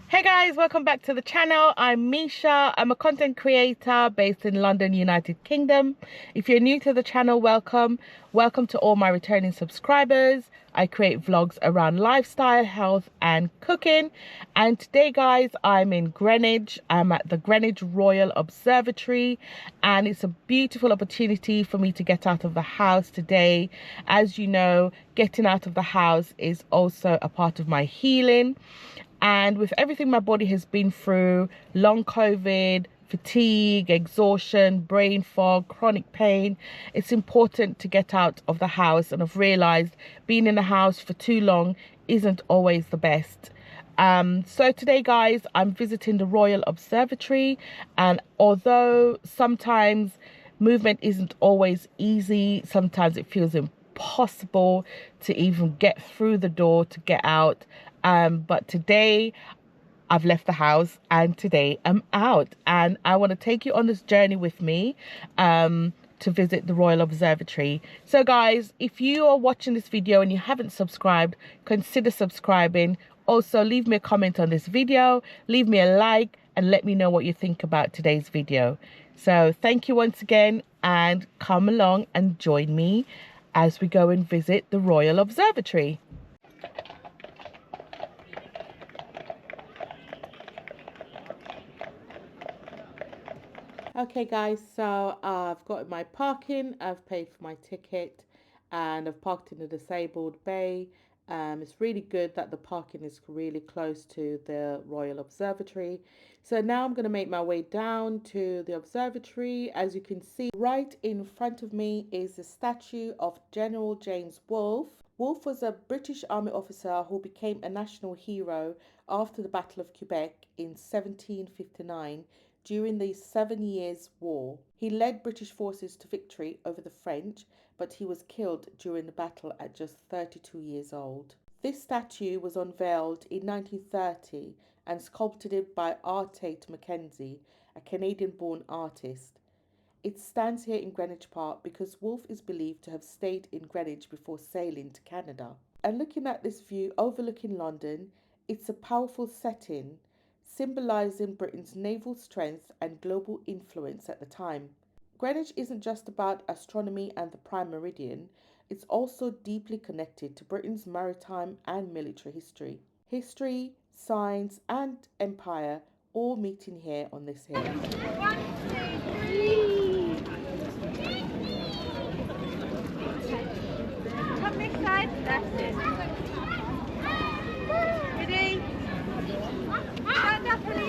Hey guys, welcome back to the channel. I'm Misha. I'm a content creator based in London, United Kingdom. If you're new to the channel, welcome. Welcome to all my returning subscribers. I create vlogs around lifestyle, health and cooking. And today guys, I'm in Greenwich. I'm at the Greenwich Royal Observatory and it's a beautiful opportunity for me to get out of the house today. As you know, getting out of the house is also a part of my healing. And with everything my body has been through, long COVID, fatigue, exhaustion, brain fog, chronic pain, it's important to get out of the house. And I've realized being in the house for too long isn't always the best. So today guys, I'm visiting the Royal Observatory, and although sometimes movement isn't always easy, sometimes it feels impossible to even get through the door to get out. But today I've left the house and today I'm out, and I want to take you on this journey with me to visit the Royal Observatory. So guys, if you are watching this video and you haven't subscribed, consider subscribing. Also leave me a comment on this video, leave me a like and let me know what you think about today's video. So thank you once again, and come along and join me as we go and visit the Royal Observatory. Okay guys, so I've got my parking, I've paid for my ticket and I've parked in the disabled bay. It's really good that the parking is really close to the Royal Observatory. So now I'm going to make my way down to the observatory. As you can see, right in front of me is the statue of General James Wolfe. Wolfe was a British Army officer who became a national hero after the Battle of Quebec in 1759. During the 7 Years' War, he led British forces to victory over the French, but he was killed during the battle at just 32 years old. This statue was unveiled in 1930 and sculpted by R. Tate Mackenzie, a Canadian-born artist. It stands here in Greenwich Park because Wolfe is believed to have stayed in Greenwich before sailing to Canada. And looking at this view overlooking London, it's a powerful setting, symbolising Britain's naval strength and global influence at the time. Greenwich isn't just about astronomy and the prime meridian, it's also deeply connected to Britain's maritime and military history. History, science and empire all meeting here on this hill. 1, 2, 3. Come this side, that's it. Ready? Stand up for the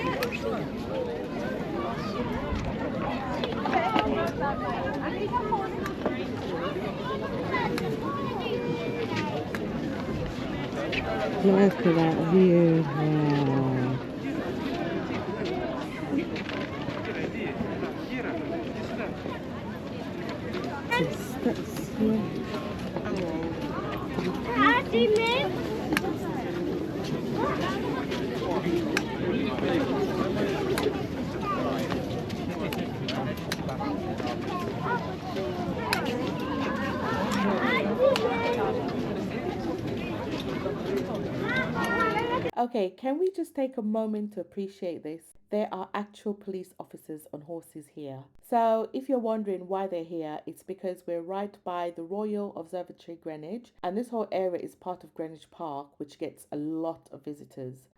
Look at that view. Wow. Okay, can we just take a moment to appreciate this? There are actual police officers on horses here. So if you're wondering why they're here, it's because we're right by the Royal Observatory Greenwich, and this whole area is part of Greenwich Park, which gets a lot of visitors.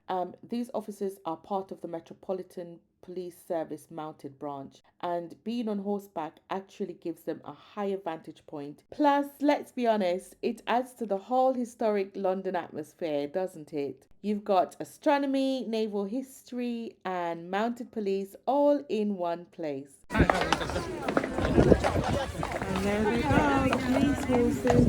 These officers are part of the Metropolitan Police Service mounted branch, and being on horseback actually gives them a higher vantage point. Plus, let's be honest, it adds to the whole historic London atmosphere, doesn't it? You've got astronomy, naval history and mounted police all in one place. And there we go, the police horses.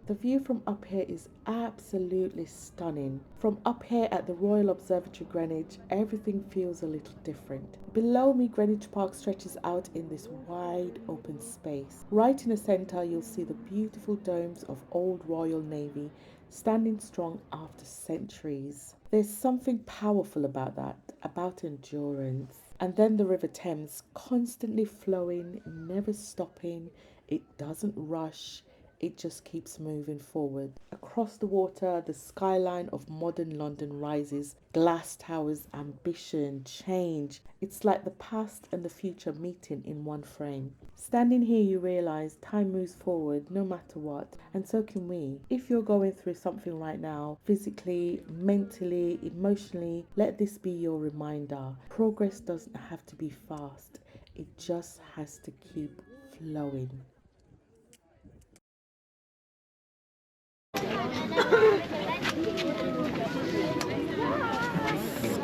The view from up here is absolutely stunning. From up here at the Royal Observatory Greenwich, everything feels a little different. Below me, Greenwich Park stretches out in this wide open space. Right in the centre, you'll see the beautiful domes of Old Royal Navy standing strong after centuries. There's something powerful about that, about endurance. And then the River Thames, constantly flowing, never stopping. It doesn't rush. It just keeps moving forward. Across the water, the skyline of modern London rises. Glass towers, ambition, change. It's like the past and the future meeting in one frame. Standing here, you realize time moves forward no matter what, and so can we. If you're going through something right now, physically, mentally, emotionally, let this be your reminder. Progress doesn't have to be fast. It just has to keep flowing.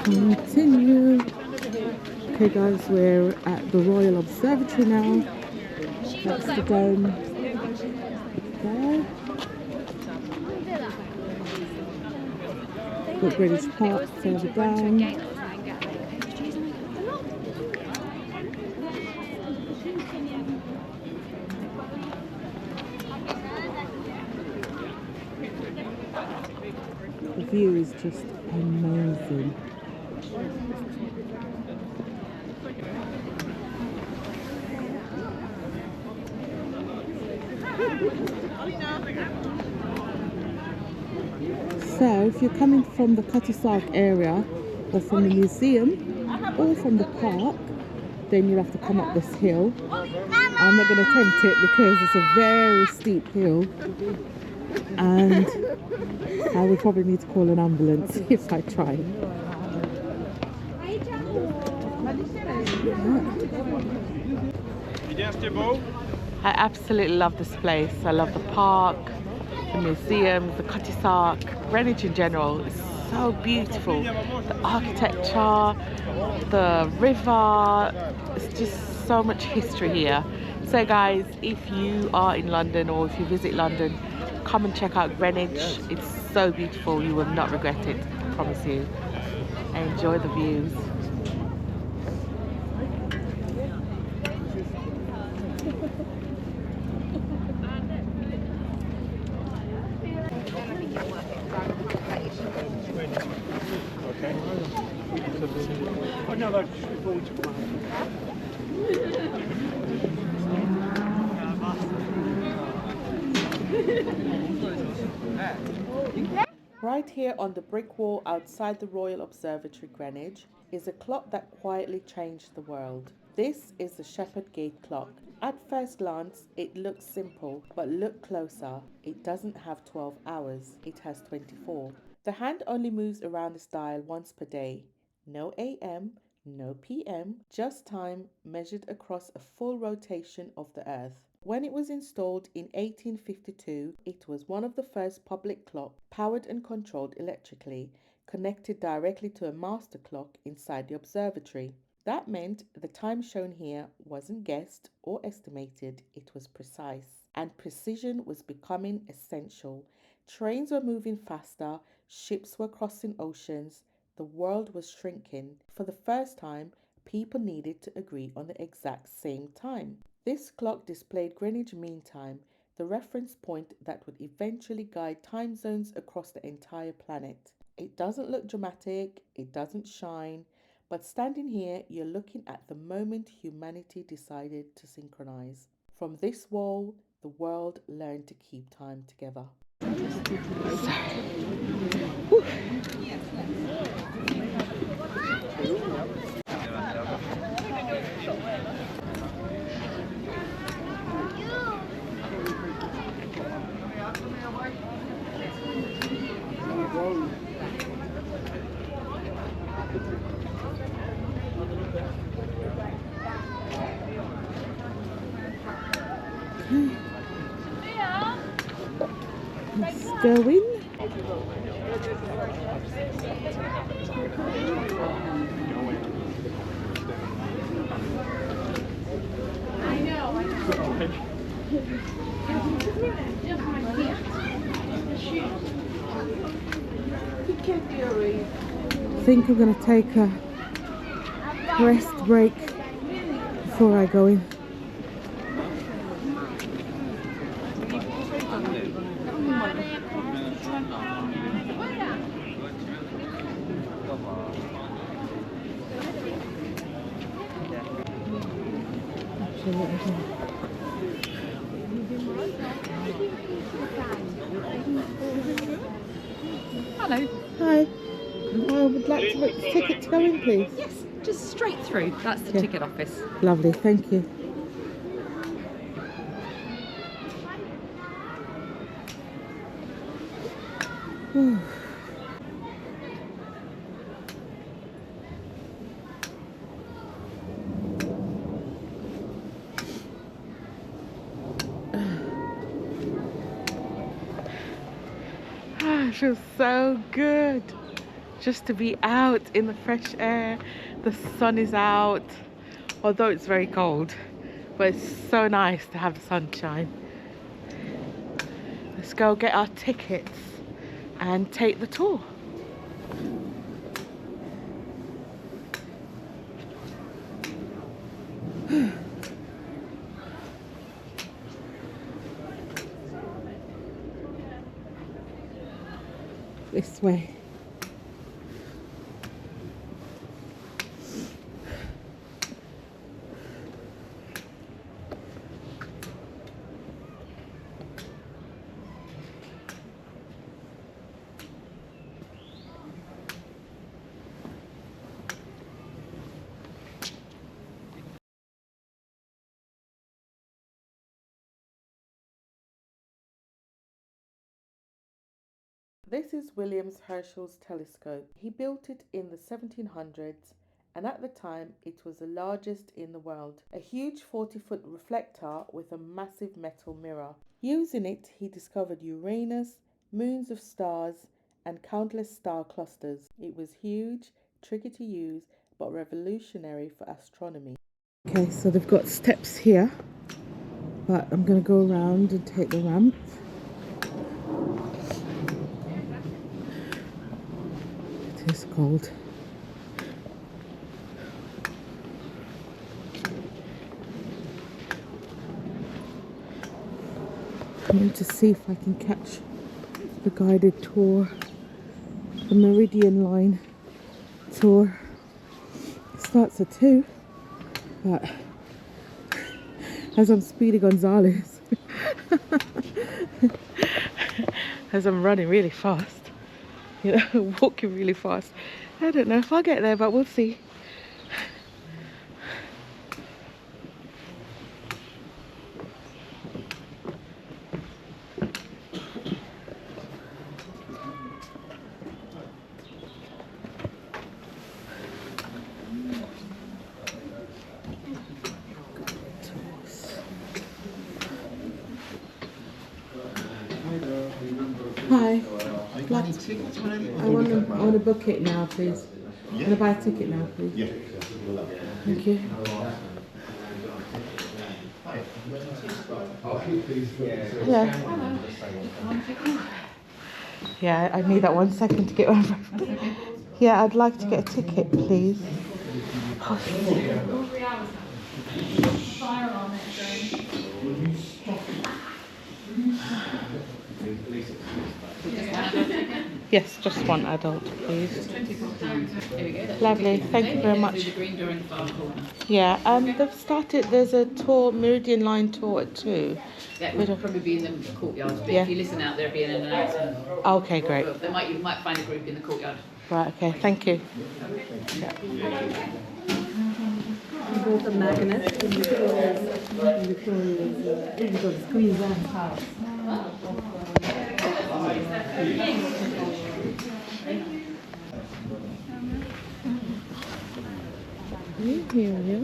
Continue. Okay guys, we're at the Royal Observatory now. That's the dome there. Got Greenwich Park further down. The view is just amazing. So if you're coming from the Cutty-Sark area or from the museum or from the park, then you'll have to come up this hill. I'm not going to attempt it because it's a very steep hill and I would probably need to call an ambulance if I try. I absolutely love this place. I love the park, the museums, the Cutty-Sark, Greenwich in general. It's so beautiful. The architecture, the river, it's just so much history here. So guys, if you are in London or if you visit London, come and check out Greenwich. It's so beautiful. You will not regret it, I promise you. And enjoy the views. Right here on the brick wall outside the Royal Observatory Greenwich is a clock that quietly changed the world. This is the Shepherd Gate clock. At first glance, it looks simple, but look closer. It doesn't have 12 hours, it has 24. The hand only moves around this dial once per day. No AM, no PM, just time measured across a full rotation of the Earth. When it was installed in 1852, it was one of the first public clocks powered and controlled electrically, connected directly to a master clock inside the observatory. That meant the time shown here wasn't guessed or estimated, it was precise. And precision was becoming essential. Trains were moving faster, ships were crossing oceans, the world was shrinking. For the first time, people needed to agree on the exact same time. This clock displayed Greenwich Mean Time, the reference point that would eventually guide time zones across the entire planet. It doesn't look dramatic, it doesn't shine, but standing here, you're looking at the moment humanity decided to synchronize. From this wall, the world learned to keep time together. Let's go in. I think I'm going to take a rest break before I go in. Hello. Hi. I would like to book a ticket to go in, please. Yes, just straight through. That's the ticket office. Lovely, thank you. It feels so good just to be out in the fresh air. The sun is out, although it's very cold, but it's so nice to have the sunshine. Let's go get our tickets and take the tour. This way. This is William Herschel's telescope. He built it in the 1700s, and at the time it was the largest in the world. A huge 40-foot reflector with a massive metal mirror. Using it, he discovered Uranus, moons of stars, and countless star clusters. It was huge, tricky to use, but revolutionary for astronomy. Okay, so they've got steps here, but I'm going to go around and take the ramp. It is cold. I'm going to see if I can catch the guided tour, the Meridian Line tour. It starts at 2, but as I'm Speedy Gonzales, as I'm running really fast, you know, walking really fast. I don't know if I'll get there, but we'll see. Hi. I want to book it now, please. I want to buy a ticket now, please. Yeah. Thank you. Hello. Yeah, I need that 1 second to get over. Yeah, I'd like to get a ticket, please. Yes, just one adult, please. Lovely, thank you very much. Yeah, they've started, there's a tour, Meridian Line tour at 2. That would probably be in the courtyard, but if you listen out, there'll be an announcement. Okay, great. You might find a group in the courtyard. Right, okay, thank you. Both a magnet and the squeeze out. Here we are.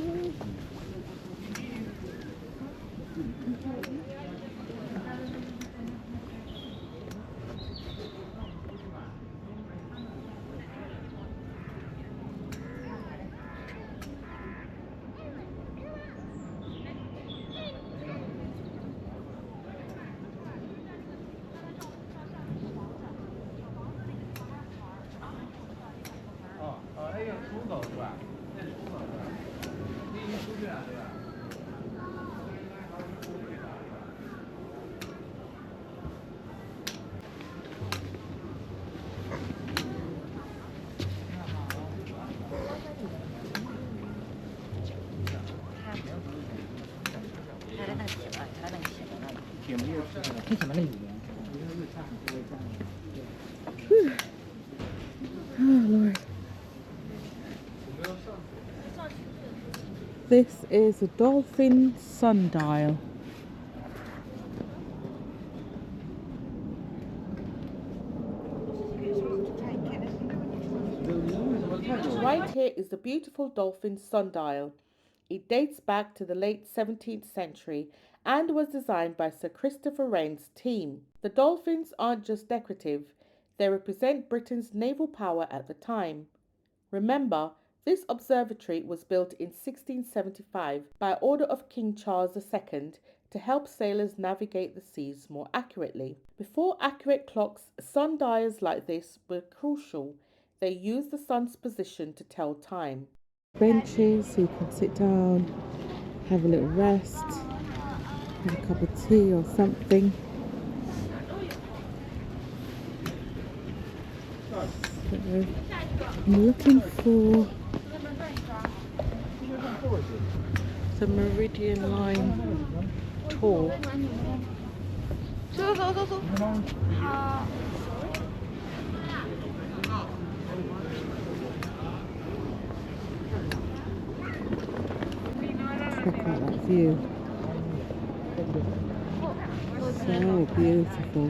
Oh Lord. This is a dolphin sundial. Right here is the beautiful dolphin sundial. It dates back to the late 17th century and was designed by Sir Christopher Wren's team. The dolphins aren't just decorative, they represent Britain's naval power at the time. Remember, this observatory was built in 1675 by order of King Charles II to help sailors navigate the seas more accurately. Before accurate clocks, sundials like this were crucial. They used the sun's position to tell time. Benches so you can sit down, have a little rest, have a cup of tea or something. So, I'm looking for the Meridian Line tour. Check out that view. So beautiful.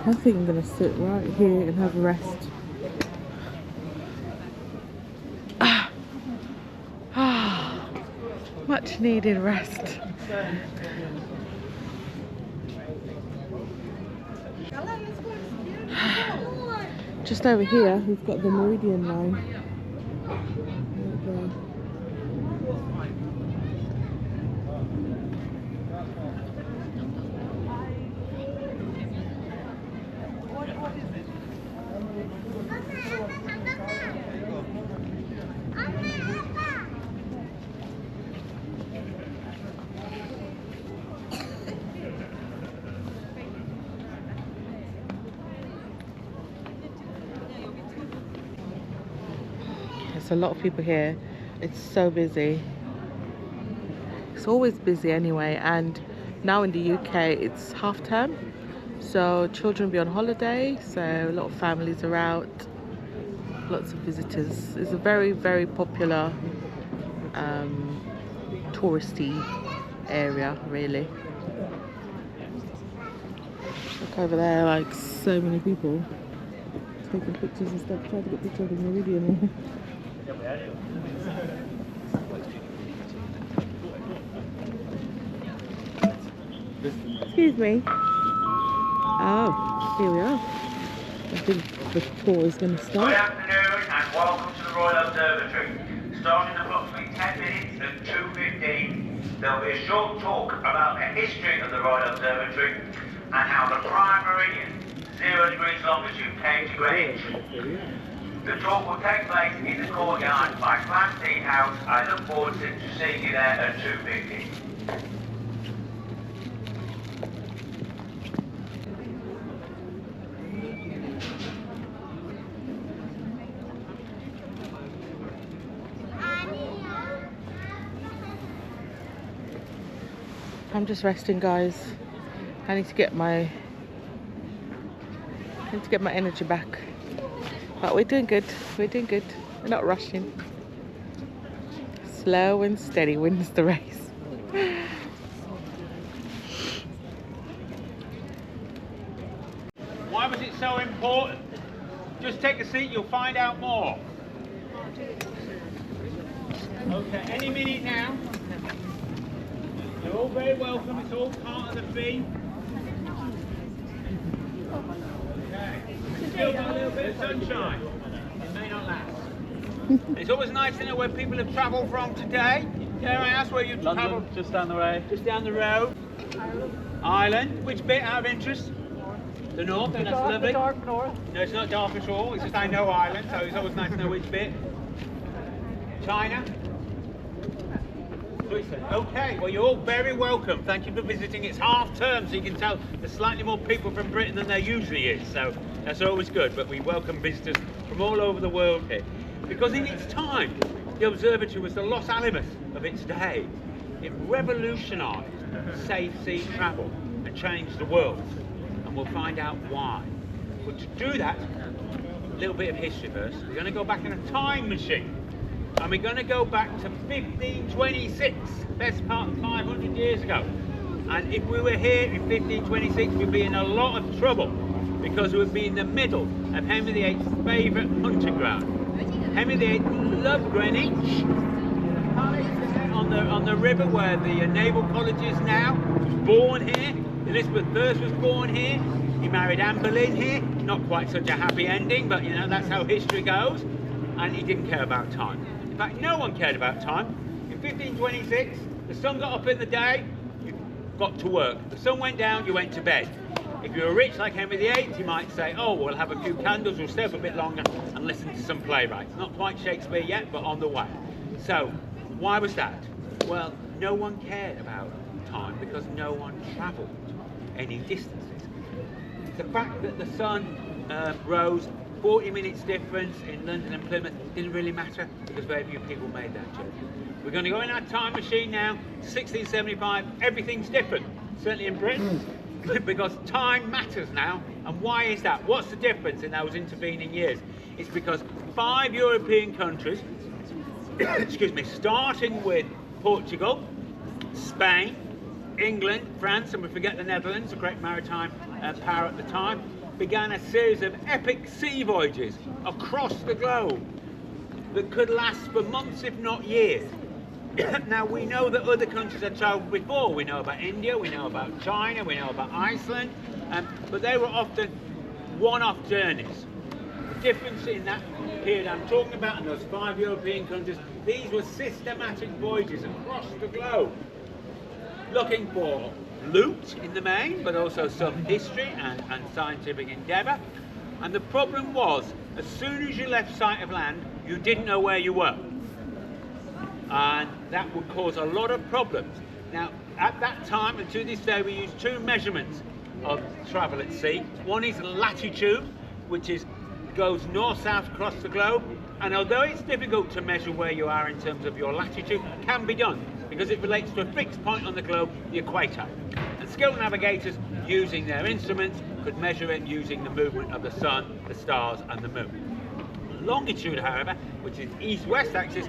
I think I'm going to sit right here and have a rest. Much needed rest. Just over here, we've got the Meridian Line. Right there. There's a lot of people here. It's so busy. It's always busy anyway, and now in the UK it's half term, so children will be on holiday, so a lot of families are out, lots of visitors. It's a very, very popular touristy area, really. Look over there, like so many people taking pictures and stuff. Trying to get pictures of the Meridian. Excuse me. Oh, here we are. I think the tour is going to start. Good afternoon and welcome to the Royal Observatory. Starting in approximately 10 minutes at 2:15, there will be a short talk about the history of the Royal Observatory and how the prime meridian, 0 degrees longitude, came to Greenwich. The talk will take place in the courtyard by Class Tea House. I look forward to seeing you there at 2:15. I'm just resting, guys. I need to get my energy back. But we're doing good. We're doing good. We're not rushing. Slow and steady wins the race. Why was it so important? Just take a seat, you'll find out more. Okay, any minute now. You're all very welcome, it's all part of the fee. Okay, still got a little bit of sunshine. It may not last. It's always nice to know where people have travelled from today. Dare I ask where you've travelled? Just down the way. Just down the road. Ireland. Which bit out of interest? The north, and that's lovely. The dark north. No, it's not dark at all. It's just I know Ireland, so it's always nice to know which bit. China. Switzerland. Okay, well you're all very welcome. Thank you for visiting. It's half term, so you can tell there's slightly more people from Britain than there usually is, so that's always good. But we welcome visitors from all over the world here. Because in its time, the observatory was the Los Alamos of its day. It revolutionised safe sea travel and changed the world. And we'll find out why. But to do that, a little bit of history first. We're going to go back in a time machine. And we're going to go back to 1526, best part of 500 years ago. And if we were here in 1526, we'd be in a lot of trouble because we would be in the middle of Henry VIII's favourite hunting ground. Henry VIII loved Greenwich, on the river where the Naval College is now. He was born here. Elizabeth I was born here. He married Anne Boleyn here. Not quite such a happy ending, but you know, that's how history goes. And he didn't care about time. In fact, no one cared about time. In 1526, the sun got up in the day, you got to work. The sun went down, you went to bed. If you were rich like Henry VIII, you might say, oh, we'll have a few candles, we'll stay up a bit longer and listen to some playwrights. Not quite Shakespeare yet, but on the way. So, why was that? Well, no one cared about time because no one travelled any distances. The fact that the sun rose 40 minutes difference in London and Plymouth didn't really matter because very few people made that journey. We're going to go in our time machine now, 1675, everything's different, certainly in Britain, because time matters now. And why is that? What's the difference in those intervening years? It's because 5 European countries, excuse me, starting with Portugal, Spain, England, France, and we forget the Netherlands, a great maritime power at the time, began a series of epic sea voyages across the globe that could last for months, if not years. Now, we know that other countries had travelled before. We know about India, we know about China, we know about Iceland, but they were often one-off journeys. The difference in that period I'm talking about in those 5 European countries, these were systematic voyages across the globe, looking for loot in the main, but also some history and scientific endeavour. And the problem was, as soon as you left sight of land, you didn't know where you were. And that would cause a lot of problems. Now, at that time, and to this day, we use 2 measurements of travel at sea. One is latitude, which goes north-south across the globe. And although it's difficult to measure where you are in terms of your latitude, it can be done because it relates to a fixed point on the globe, the equator. And skilled navigators, using their instruments, could measure it using the movement of the sun, the stars, and the moon. Longitude, however, which is east-west axis,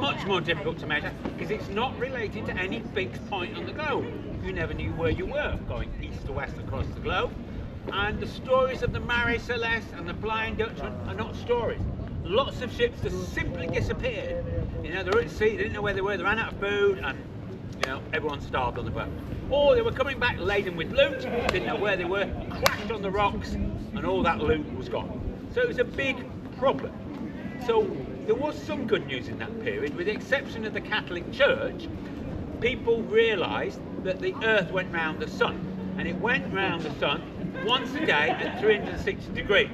much more difficult to measure because it's not related to any fixed point on the globe. You never knew where you were going east to west across the globe. And the stories of the Marie Celeste and the Flying Dutchman are not stories. Lots of ships just simply disappeared. You know, they were at sea, they didn't know where they were, they ran out of food, and you know, everyone starved on the boat. Or they were coming back laden with loot, didn't know where they were, crashed on the rocks, and all that loot was gone. So it was a big problem. So there was some good news in that period. With the exception of the Catholic Church, people realised that the Earth went round the sun, and it went round the sun once a day at 360 degrees.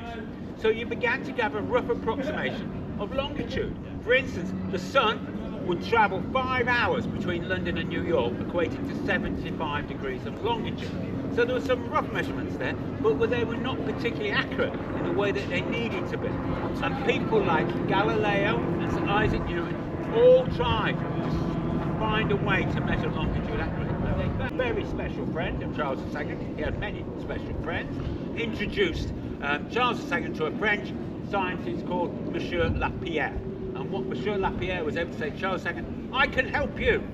So you began to have a rough approximation of longitude. For instance, the sun would travel 5 hours between London and New York, equating to 75 degrees of longitude. So there were some rough measurements there, but they were not particularly accurate in the way that they needed to be. And people like Galileo and Sir Isaac Newton all tried to find a way to measure longitude accurately. A very special friend of Charles II, he had many special friends, introduced Charles II to a French scientist called Monsieur Lapierre. And what Monsieur Lapierre was able to say to Charles II, I can help you,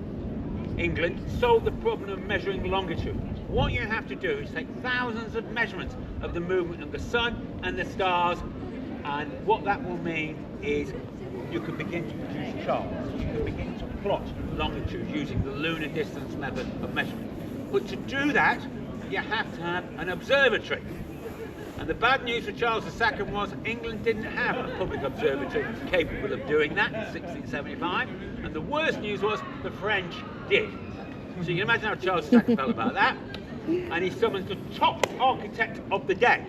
England, solve the problem of measuring longitude. What you have to do is take thousands of measurements of the movement of the sun and the stars, and what that will mean is you can begin to produce charts. You can begin to plot longitude using the lunar distance method of measurement. But to do that, you have to have an observatory. And the bad news for Charles II was England didn't have a public observatory capable of doing that in 1675. And the worst news was the French did. So you can imagine how Charles II felt about that. And he summoned the top architect of the day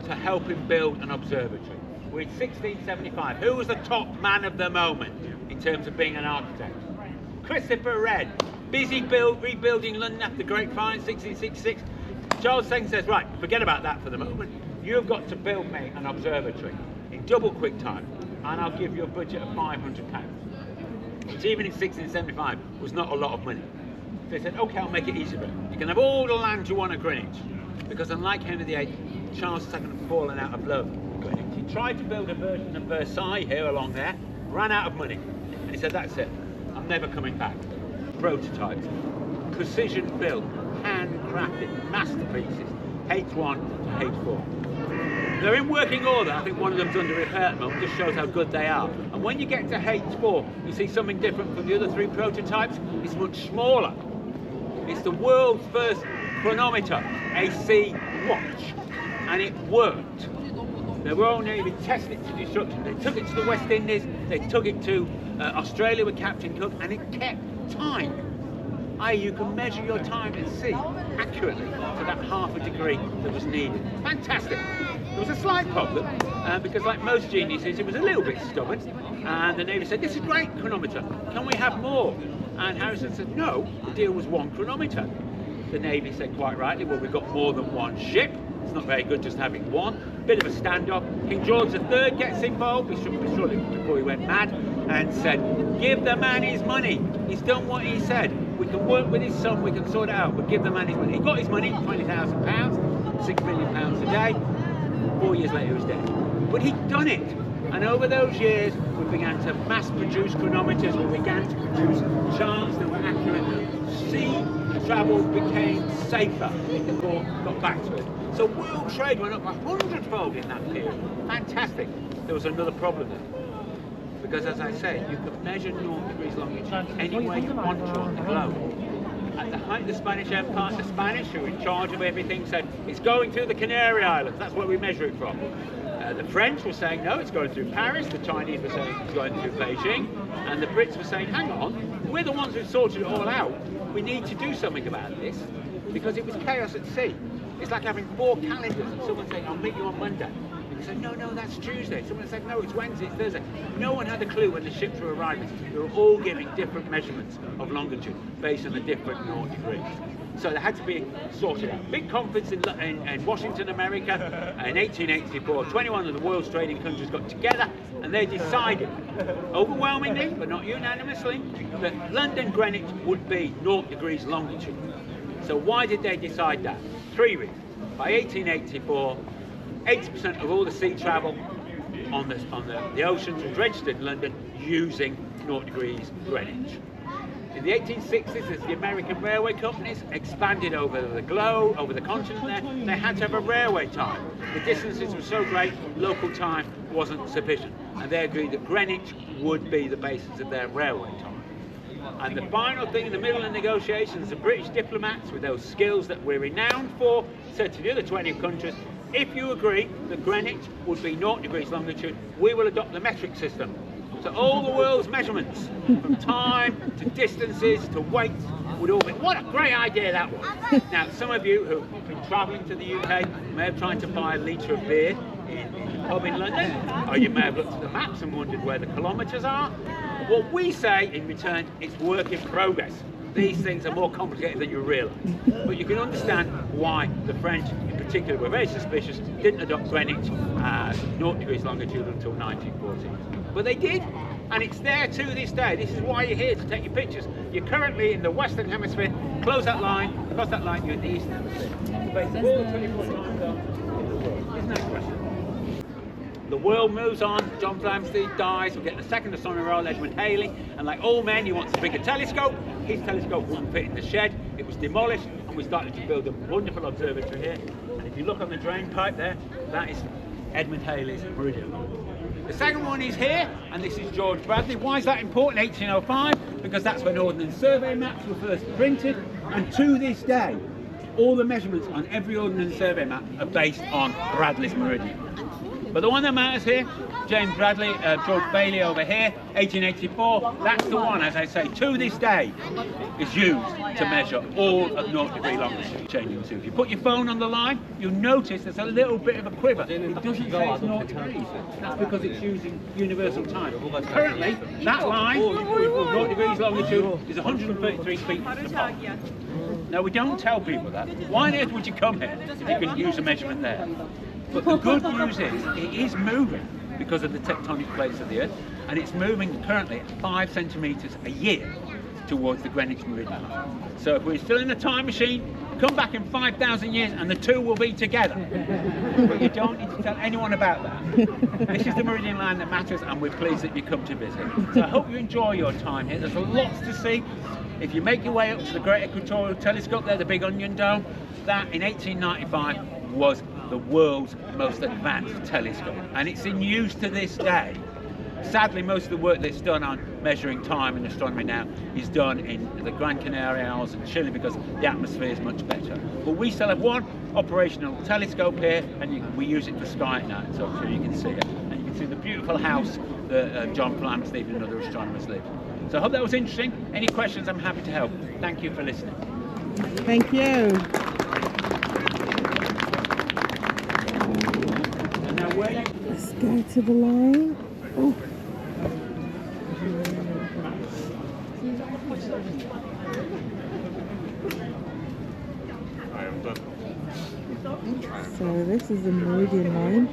to help him build an observatory. We're in 1675. Who was the top man of the moment in terms of being an architect? Christopher Wren, busy rebuilding London after the Great Fire in 1666. Charles II says, right, forget about that for the moment. You've got to build me an observatory in double quick time, and I'll give you a budget of £500, which even in 1675 was not a lot of money. So they said, okay, I'll make it easy for you. You can have all the land you want at Greenwich, because unlike Henry VIII, Charles II had fallen out of love with Greenwich. He tried to build a version of Versailles here along there, ran out of money, and he said, that's it, I'm never coming back. Prototypes, precision built, handcrafted masterpieces, H1 to H4. They're in working order. I think one of them's under repair at the moment, just shows how good they are. And when you get to H4, you see something different from the other three prototypes. It's much smaller. It's the world's first chronometer, AC watch, and it worked. The Royal Navy tested it to destruction. They took it to the West Indies, they took it to Australia with Captain Cook, and it kept time. You can measure your time at sea accurately to that half a degree that was needed. Fantastic. There was a slight problem because, like most geniuses, it was a little bit stubborn. And the Navy said, "This is great chronometer. Can we have more?" And Harrison said, "No, the deal was one chronometer." The Navy said, quite rightly, "Well, we've got more than one ship. It's not very good just having one." Bit of a standoff. King George III gets involved, shortly before he went mad, and said, "Give the man his money. He's done what he said. We can work with his son, we can sort it out, but give the man his money." He got his money, £20,000, £6 million a day. 4 years later, he was dead. But he'd done it. And over those years, we began to mass produce chronometers, we began to produce charts that were accurate. Sea travel became safer. People got back to it. So world trade went up 100-fold in that period. Fantastic. There was another problem then. Because as I say, you can measure 0 degrees longitude anywhere you want to on the globe. At the height of the Spanish Empire, the Spanish, who were in charge of everything, said, it's going through the Canary Islands, that's where we measure it from. The French were saying, no, it's going through Paris. The Chinese were saying it's going through Beijing. And the Brits were saying, hang on, we're the ones who sorted it all out. We need to do something about this, because it was chaos at sea. It's like having 4 calendars and someone saying, I'll meet you on Monday. They said, no, that's Tuesday. Someone said, no, it's Wednesday, it's Thursday. No one had a clue when the ships were arriving. They were all giving different measurements of longitude based on the different 0 degrees. So they had to be sorted out. Big conference in Washington, America in 1884. 21 of the world's trading countries got together and they decided, overwhelmingly, but not unanimously, that London Greenwich would be 0 degrees longitude. So why did they decide that? 3 reasons. By 1884, 80% of all the sea travel on the oceans was registered in London using 0 degrees Greenwich. In the 1860s, as the American railway companies expanded over the globe, over the continent there, they had to have a railway time. The distances were so great, local time wasn't sufficient. And they agreed that Greenwich would be the basis of their railway time. And the final thing in the middle of negotiations, the British diplomats, with those skills that we're renowned for, said to the other 20 countries, if you agree that Greenwich would be 0 degrees longitude, we will adopt the metric system. So all the world's measurements, from time to distances to weight, would all be. What a great idea that was. Now, some of you who've been travelling to the UK may have tried to buy a litre of beer in a pub in London, or you may have looked at the maps and wondered where the kilometres are. What we say in return, it's work in progress. These things are more complicated than you realise. But you can understand why the French, in particular, were very suspicious, didn't adopt Greenwich as 0 degrees longitude until 1914. But they did, And it's there to this day. This is why you're here, to take your pictures. You're currently in the Western Hemisphere. Close that line, cross that line, you're in the Eastern Hemisphere. You face all 24 time zones in the world. Isn't that a question? The world moves on. John Flamsteed dies. We'll get the second astronomer Royal, Edmund Halley. And like all men, he wants a bigger telescope. His telescope wouldn't fit in the shed. It was demolished, and we started to build a wonderful observatory here. And if you look on the drain pipe there, that is Edmund Halley's meridian line. The second one is here, and this is George Bradley. Why is that important? 1805, because that's when Ordnance Survey maps were first printed, and to this day, all the measurements on every Ordnance Survey map are based on Bradley's meridian. But the one that matters here, James Bradley, George Bailey over here, 1884, that's the one, as I say, to this day, is used to measure all of 0° longitude changing. So if you put your phone on the line, you'll notice there's a little bit of a quiver. It doesn't say it's 0°. That's because it's using universal time. Currently, that line, 0° longitude, is 133 feet to the pole. Now, we don't tell people that. Why on earth would you come here if you can use a measurement there? But the good news is, it is moving because of the tectonic plates of the Earth, and it's moving currently at 5 centimetres a year towards the Greenwich meridian. So if we're still in a time machine, come back in 5,000 years and the two will be together. But you don't need to tell anyone about that. This is the meridian line that matters, and we're pleased that you come to visit. So I hope you enjoy your time here. There's lots to see. If you make your way up to the Great Equatorial Telescope there, the big onion dome, that in 1895 was the world's most advanced telescope, and it's in use to this day. Sadly, most of the work that's done on measuring time in astronomy now is done in the Gran Canaria Isles and Chile because the atmosphere is much better. But we still have one operational telescope here, and we use it for sky at night, so I'm sure you can see it. And you can see the beautiful house that John Flamsteed and other astronomers live. So I hope that was interesting. Any questions, I'm happy to help. Thank you for listening. Thank you. Let's go to the line. Oh. So this is the meridian line.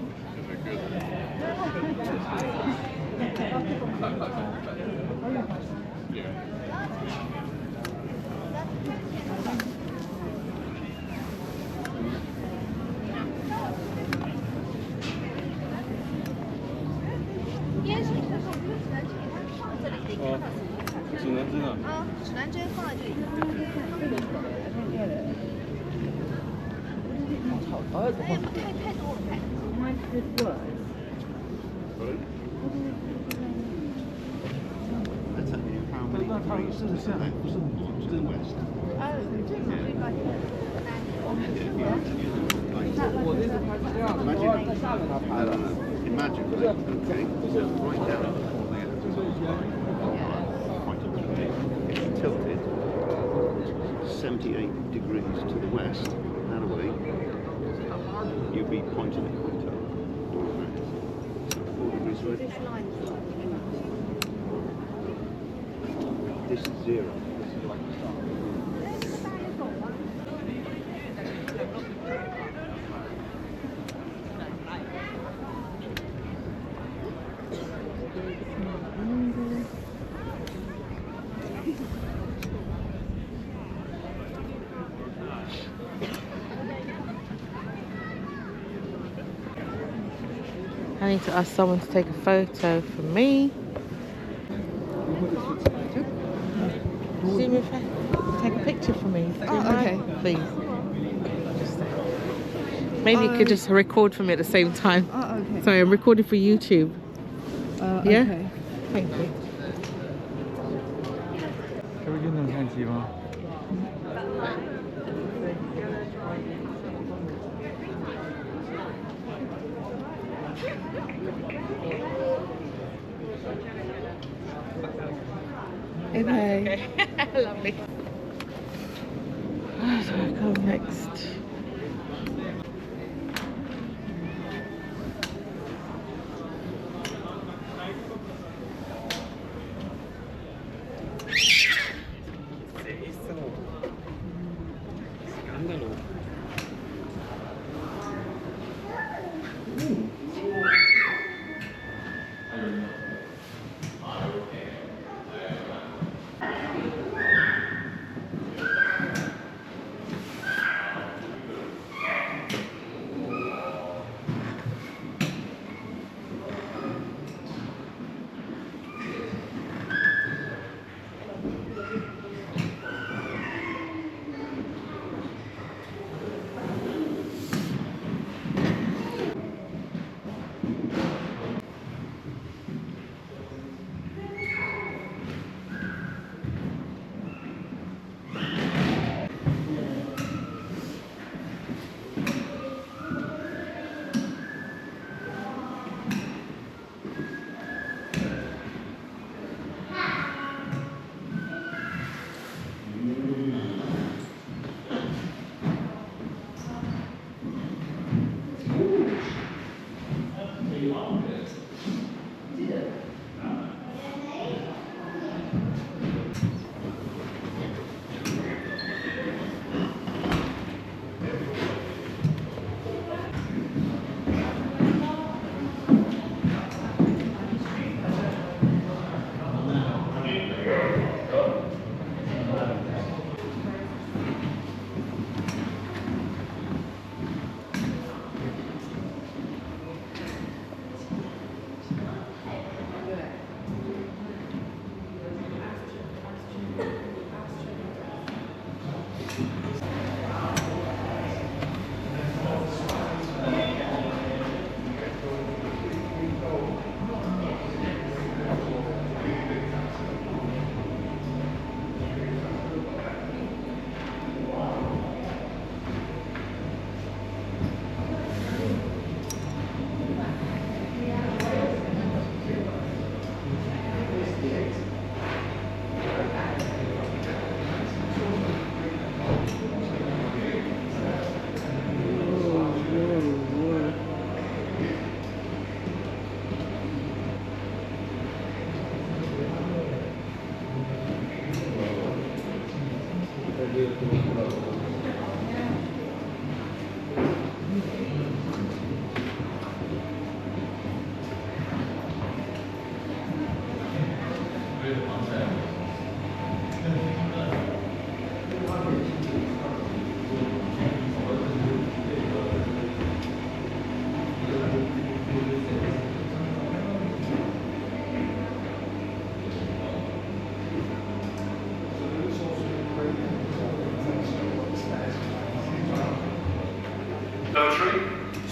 Imagine, okay, right down it's tilted 78 degrees to the west, that way, you'll be pointing at Quinto. 4 degrees right. This is 0. This is like the star. I need to ask someone to take a photo for me. See me if I take a picture for me. okay. Please. Maybe you could just record for me at the same time. Oh, okay. Sorry, I'm recording for YouTube. Yeah? Okay. Thank you. Okay. Lovely. Where do I go next?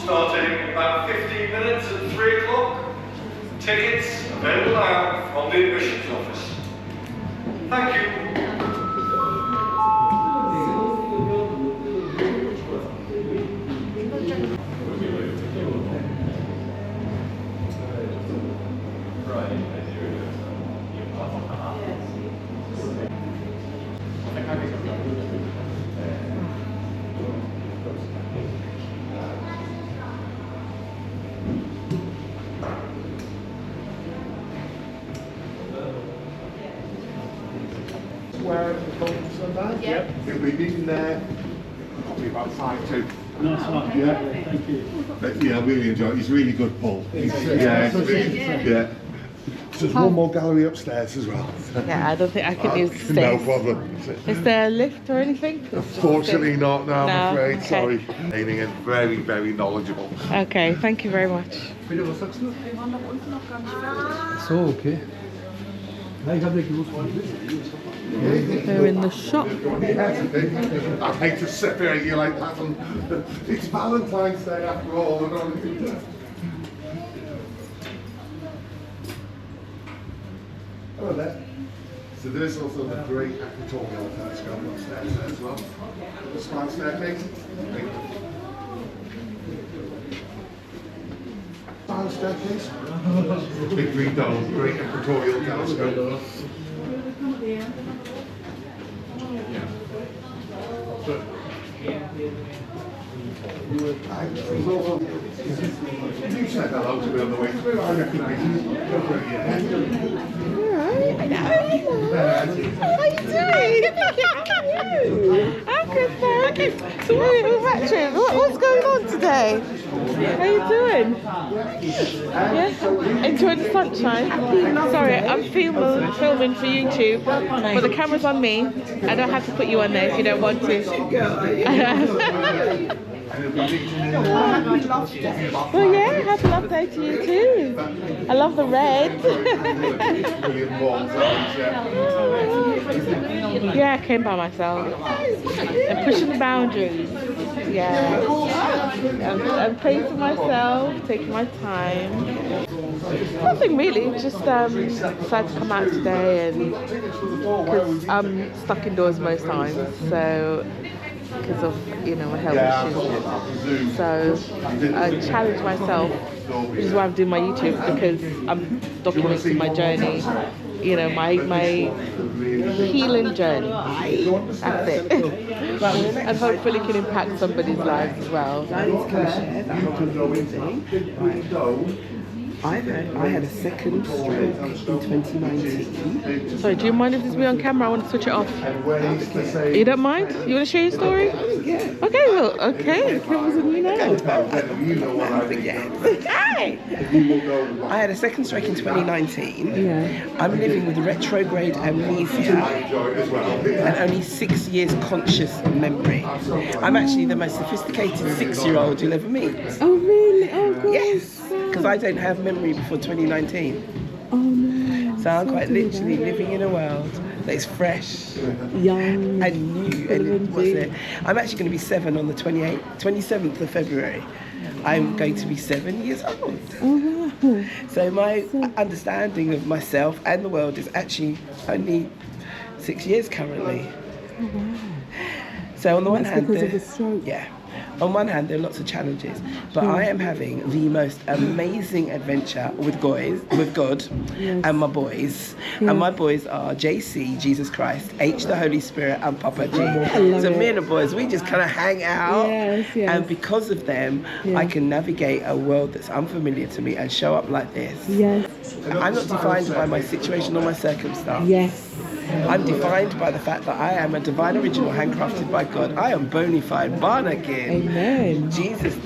Starting about 15 minutes at 3 o'clock. Tickets available now from the admissions office. Thank you. Where the phones are back? Yep. He'll be meeting there probably about 5 to. Nice one. Yeah. Thank you. Yeah, I really enjoy it. He's really good, Paul. Yeah. So there's one more gallery upstairs as well. Yeah, I don't think I could use the No stairs. problem. Is there a lift or anything? Unfortunately not, no, I'm No, afraid, okay. sorry. Training and very, very knowledgeable. Okay, thank you very much. So, okay. Ich habe nicht gewusst, wo ich bin. They're in the shop. I hate to separate you like that. And it's Valentine's Day after all. And all. Hello there. So there is also the great equatorial telescope upstairs there as well. The spiral staircase. Spiral staircase. Big green dome, great equatorial telescope. You said hello to me on the way through, I recognise you. Alright, how you doing? I'm good, thanks. So Richard, what's going on today? How you doing? Yeah? Enjoying the sunshine? Sorry, I'm filming for YouTube, but the camera's on me. I don't have to put you on there if you don't want to. Well, yeah, happy love day to you too. I love the red. Yeah, I came by myself. I'm pushing the boundaries. Yeah. I'm paying for myself, taking my time. Nothing really, just decided to come out today and because I'm stuck indoors most times, so because of, you know, my health issues. So I challenge myself, which is why I'm doing my YouTube, because I'm documenting my journey, you know, my healing journey. That's it. And hopefully can impact somebody's life as well. I had a second stroke in 2019. Sorry, do you mind if this be on camera? I want to switch it off. You don't mind? You want to share your story? Yeah. Okay, well, okay. Cameras on you now. Okay. I had a second stroke in 2019. Yeah. I'm living with retrograde amnesia and only 6 years conscious memory. I'm actually the most sophisticated 6-year-old you'll ever meet. Oh, really? Oh, God. Yes, because I don't have memory before 2019. Oh, no. So I'm quite literally living in a world that is fresh Young. and new. And what's it? I'm actually going to be 7 on the 27th of February. I'm going to be 7 years old. Oh, wow. So my understanding of myself and the world is actually only 6 years currently. Oh, wow. So on the one That's hand, because of the stroke. yeah. On one hand, there are lots of challenges, but I am having the most amazing adventure with God, and my boys. And my boys are JC, Jesus Christ, H, the Holy Spirit, and Papa G. So me and the boys, we just kind of hang out. And because of them, I can navigate a world that's unfamiliar to me and show up like this. Yes. I'm not defined by my situation or my circumstance. Yes. I'm defined by the fact that I am a divine original handcrafted by God. I am bona fide, born again. Amen. Jesus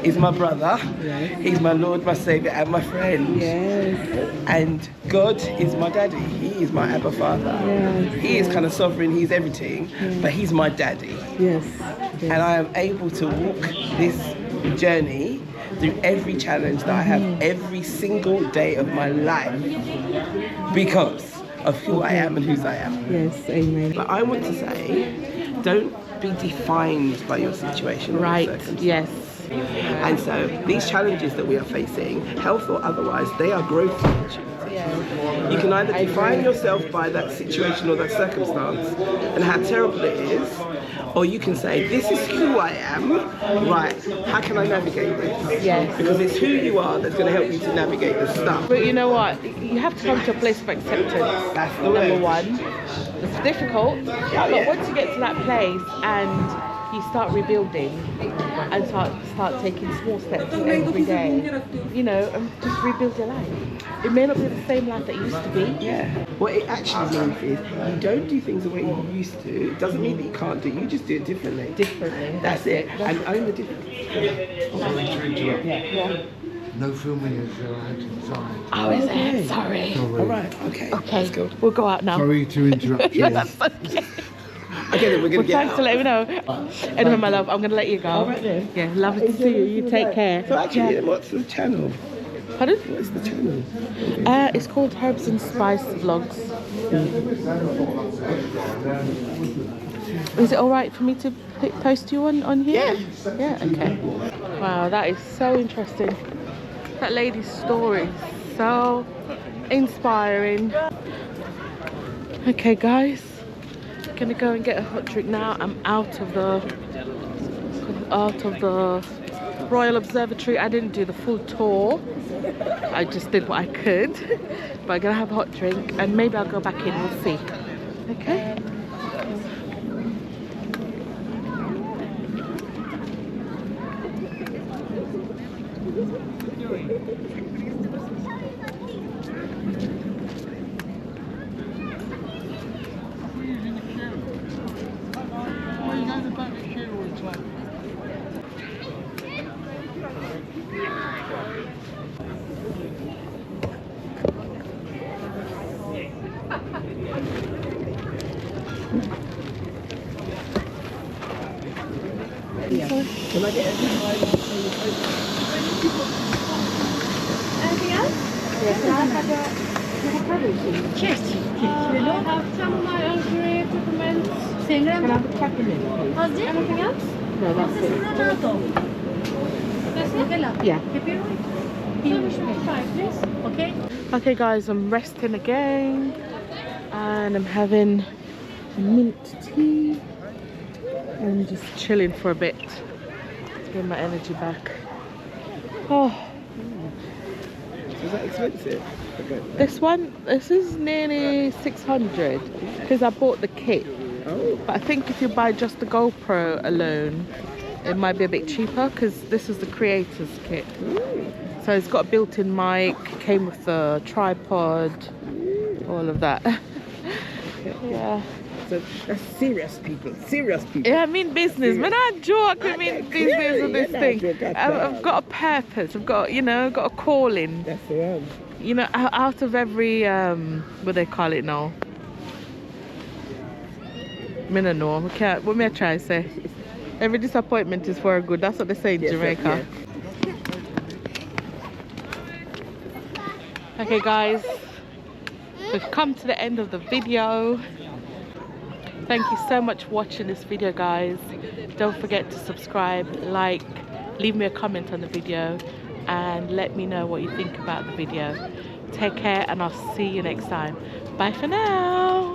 is my brother. Yes. He's my Lord, my Savior, and my friend. Yes. And God is my daddy. He is my Abba Father. Yes. He is kind of sovereign. He's everything, but he's my daddy. Yes. And I am able to walk this journey through every challenge that I have every single day of my life because of who I am and whose I am. Yes, amen. But I want to say, don't be defined by your situation. Right, yes. And so these challenges that we are facing, health or otherwise, they are growth opportunities. You can either define yourself by that situation or that circumstance and how terrible it is, or you can say, this is who I am, right, how can I navigate this? Yes. Because it's who you are that's going to help you to navigate this stuff. But you know what? You have to come to a place of acceptance. That's the Number word. one. It's difficult, but once you get to that place and you start rebuilding and start taking small steps every day, you know, and just rebuild your life. It may not be the same life that it used to be. Yeah. What it actually means is you don't do things the way you used to. It doesn't mean that you can't do it. You just do it differently. That's it. And own the difference. Sorry to interrupt. Yeah. No filming is allowed inside. Oh, is it? Sorry. All right. Okay. Okay. Let's go. We'll go out now. Sorry to interrupt you. Yeah, that's okay. Okay, then we're going to get Thanks out. to let me know. Anyway, my love, I'm going to let you go. All right then. Yeah, lovely to see you. You take care. So actually, what's the channel? Pardon? What's the channel? It's called Herbs and Spice Vlogs. Is it all right for me to post you on here? Yeah. Yeah, okay. Wow, that is so interesting. That lady's story is so inspiring. Okay, guys. Gonna go and get a hot drink now. I'm out of the Royal Observatory. I didn't do the full tour. I just did what I could. But I'm gonna have a hot drink and maybe I'll go back in. We'll see. Okay. Can I get Anything else? Yes. We don't have chamomile, Earl Grey, peppermint. Can I have a peppermint? Anything else? No, that's it. That's it? Yeah. Five, please. Okay. Okay, guys, I'm resting again, and I'm having mint tea and just chilling for a bit to get my energy back. Oh. Is that expensive? Okay. This is nearly 600 because I bought the kit. Oh. But I think if you buy just the GoPro alone, it might be a bit cheaper because this is the creator's kit. So it's got a built-in mic, came with the tripod, all of that. Yeah. So that's serious people. Serious people. Yeah, I mean business. When I joke, I mean business with this thing. I've got a purpose. I've got, got a calling. That's the one. You know, out of every what they call it now. I don't know. What may I try to say? Every disappointment is for a good. That's what they say in Jamaica. Okay, guys. we've come to the end of the video. Thank you so much for watching this video, guys. Don't forget to subscribe, like, leave me a comment on the video, and let me know what you think about the video. Take care, and I'll see you next time. Bye for now.